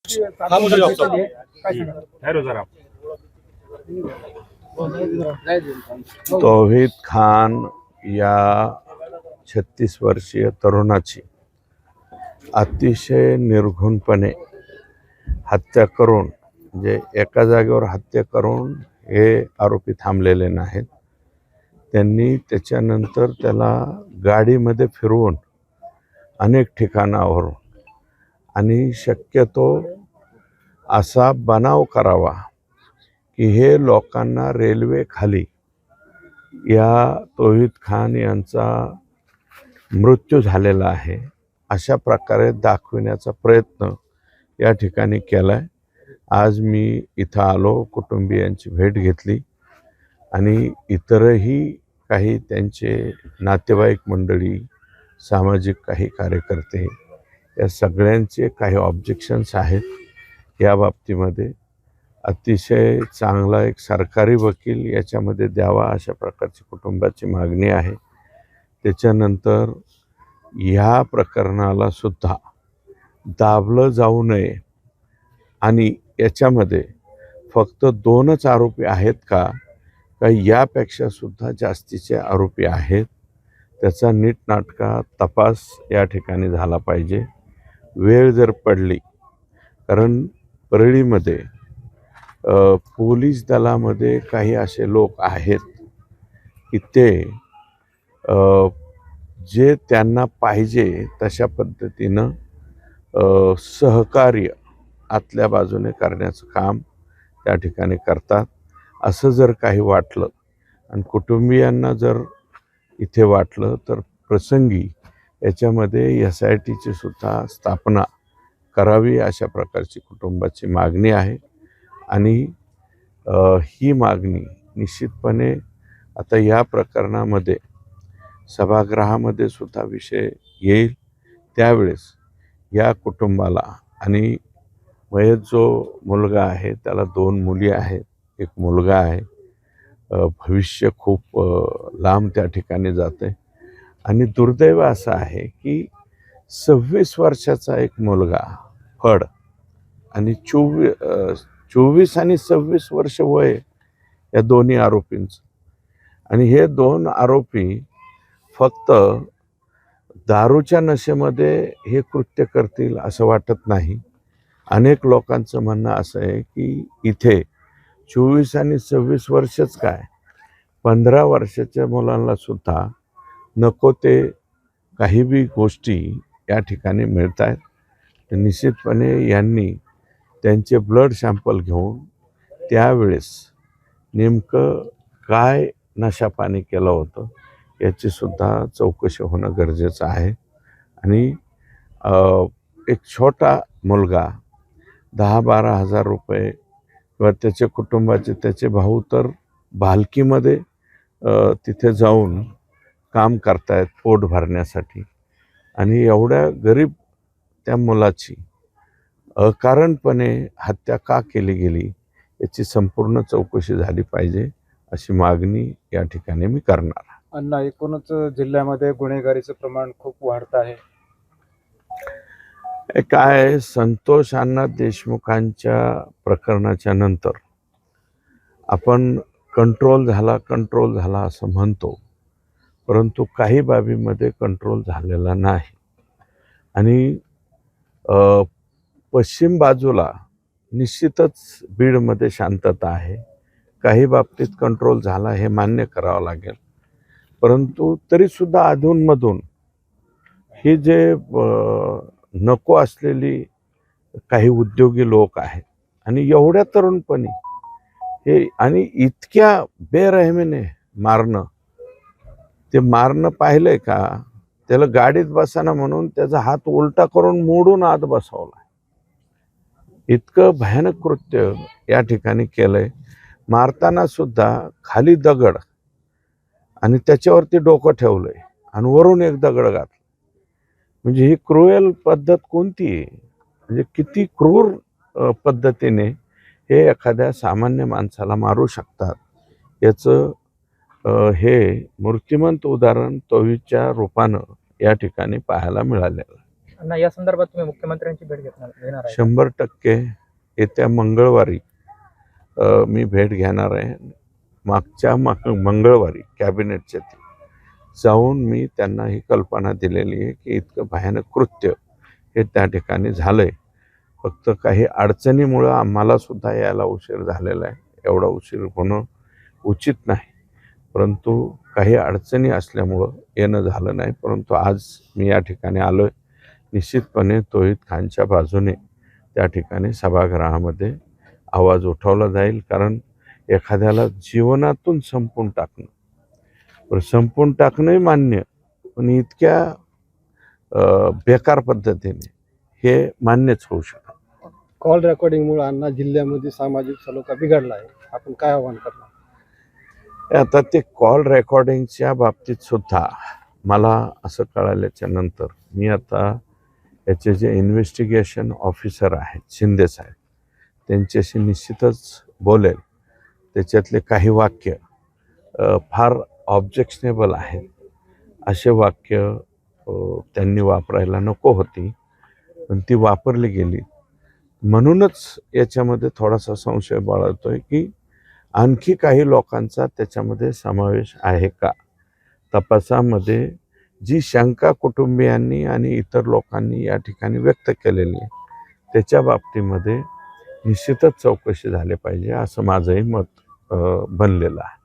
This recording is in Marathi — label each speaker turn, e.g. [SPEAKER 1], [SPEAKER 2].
[SPEAKER 1] हाँ मुझे जॉब सब ठहरो जरा।
[SPEAKER 2] तौहीद खान या 36 वर्षीय तरुणाची अतिशय निर्घृणपणे हत्या करून म्हणजे एका जागेवर हत्या करून हे आरोपी थांबलेले नाहीत. त्यांनी त्याच्यानंतर त्याला गाडीमध्ये फिरवून अनेक ठिकाणावरून आणि शक्यतो असा बनाव करावा की हे लोकांना रेल्वे खाली या तौहीद खान यांचा मृत्यू झालेला आहे अशा प्रकारे दाखविण्याचा प्रयत्न या ठिकाणी केलाय. आज मी इथं आलो, कुटुंबियांची भेट घेतली आणि इतरही काही त्यांचे नातेवाईक मंडळी, सामाजिक काही कार्यकर्ते या सगळ्यांचे काही ऑब्जेक्शन्स आहेत. या बाबतीमध्ये अतिशय चांगला एक सरकारी वकील याच्यामध्ये द्यावा अशा प्रकारची कुटुंबाची मागणी आहे. त्याच्यानंतर ह्या प्रकरणाला सुद्धा दाबलं जाऊ नये आणि याच्यामध्ये फक्त 2च आरोपी आहेत का यापेक्षा सुद्धा जास्तीचे आरोपी आहेत, त्याचा नीटनाटका तपास या ठिकाणी झाला पाहिजे. वेळ जर पडली, कारण परळीमध्ये पोलीस दलामध्ये काही असे लोक आहेत की ते जे त्यांना पाहिजे तशा पद्धतीनं सहकार्य आतल्या बाजूने करण्याचं काम त्या ठिकाणी करतात. असं जर काही वाटलं आणि कुटुंबियांना जर इथे वाटलं तर प्रसंगी याच्यामध्ये SITची सुद्धा स्थापना करावी अशा प्रकारची कुटुंबाची मागणी आहे. आणि ही मागणी निश्चितपणे आता या प्रकरणामध्ये सभागृहामध्ये सुद्धा विषय येईल. त्यावेळेस या कुटुंबाला आणि मयत जो मुलगा आहे त्याला 2 मुली आहेत, एक मुलगा आहे. भविष्य खूप लांब त्या ठिकाणी जाते आणि दुर्दैव असं आहे की 26 वर्षाचा एक मुलगा फड आणि 24 आणि 26 वर्ष वय या दोन्ही आरोपींचं. आणि हे 2 आरोपी फक्त दारूच्या नशेमध्ये हे कृत्य करतील असं वाटत नाही. अनेक लोकांचं म्हणणं असं आहे की इथे 24 आणि 26 वर्षच काय, 15 वर्षाच्या मुलांना सुद्धा नको ते काही बी गोष्टी या ठिकाणी मिळत आहेत. निश्चितपणे यांनी त्यांचे ब्लड सॅम्पल घेऊन त्यावेळेस नेमकं काय नशापाणी केलं होतं याची सुद्धा चौकशी होणं गरजेचं आहे. आणि एक छोटा मुलगा 10-12 हजार रुपये किंवा त्याच्या कुटुंबाचे त्याचे भाऊ तर भालकीमध्ये तिथे जाऊन काम करतायत पोट भरण्यासाठी. आणि एवढ्या गरीब त्या मुलाची अकारणपणे हत्या का केली गेली याची संपूर्ण चौकशी झाली पाहिजे अशी मागणी या ठिकाणी मी करणार.
[SPEAKER 3] अण्णा, एकूणच जिल्ह्यामध्ये गुन्हेगारीचं प्रमाण खूप वाढत आहे.
[SPEAKER 2] काय संतोष अण्णा देशमुखांच्या प्रकरणाच्या नंतर आपण कंट्रोल झाला असं म्हणतो, परंतु काही बाबीमध्ये कंट्रोल झालेला नाही. आणि पश्चिम बाजूला निश्चितच बीडमध्ये शांतता आहे. काही बाबतीत कंट्रोल झाला हे मान्य करावं लागेल, परंतु तरीसुद्धा अधूनमधून हे जे नको असलेली काही उद्योगी लोक आहेत आणि एवढ्या तरुणपणी हे आणि इतक्या बेरहमीने मारणं, ते मारणं पाहिलंय का? त्याला गाडीत बसाना म्हणून त्याचा हात उलटा करून मोडून आत बसवला. इतकं भयानक कृत्य या ठिकाणी केलंय. मारताना सुद्धा खाली दगड आणि त्याच्यावरती डोकं ठेवलंय आणि वरून एक दगड घातला. म्हणजे ही क्रूएल पद्धत कोणती आहे? म्हणजे किती क्रूर पद्धतीने हे एखाद्या सामान्य माणसाला मारू शकतात याचं हे मूर्तिमंत उदाहरण तौहीदच्या रूपानं या ठिकाणी पाहायला मिळालेलं.
[SPEAKER 4] अण्णा, या संदर्भात तुम्ही मुख्यमंत्र्यांची भेट घेणार आहे?
[SPEAKER 2] 100% येत्या मंगळवारी मी भेट घेणार आहे. मागच्या मंगळवारी कॅबिनेटच्या जाऊन मी त्यांना ही कल्पना दिलेली आहे की इतकं भयानक कृत्य हे त्या ठिकाणी झालंय. फक्त काही अडचणीमुळं आम्हाला सुद्धा यायला उशीर झालेला आहे. एवढा उशीर होणं उचित नाही, परंतु काही अडचणी असल्यामुळं येणं झालं नाही. परंतु आज मी या ठिकाणी आलोय. निश्चितपणे तौहीद खानच्या बाजूने त्या ठिकाणी सभागृहामध्ये आवाज उठवला जाईल. कारण एखाद्याला जीवनातून संपून टाकणंही मान्य, पण इतक्या बेकार पद्धतीने हे मान्यच होऊ शकत.
[SPEAKER 3] कॉल रेकॉर्डिंगमुळे अण्णा जिल्ह्यामध्ये सामाजिक सलोखा बिघडला आहे, आपण काय आव्हान करणार?
[SPEAKER 2] आता ते कॉल रेकॉर्डिंगच्या बाबतीत सुद्धा मला असं कळाल्याच्या नंतर मी आता याचे जे इन्व्हेस्टिगेशन ऑफिसर आहेत शिंदे साहेब त्यांच्याशी निश्चितच बोलेल. त्याच्यातले काही वाक्य फार ऑब्जेक्शनेबल आहेत. असे वाक्य त्यांनी वापरायला नको होती, पण ती वापरली गेली. म्हणूनच याच्यामध्ये थोडासा संशय बाळगतोय की आणखी काही लोकांचा त्याच्यामध्ये समावेश आहे का. तपासामध्ये जी शंका कुटुंबियांनी आणि इतर लोकांनी या ठिकाणी व्यक्त केलेली आहे त्याच्या बाबतीमध्ये निश्चितच चौकशी झाली पाहिजे असं माझंही मत बनलेलं आहे.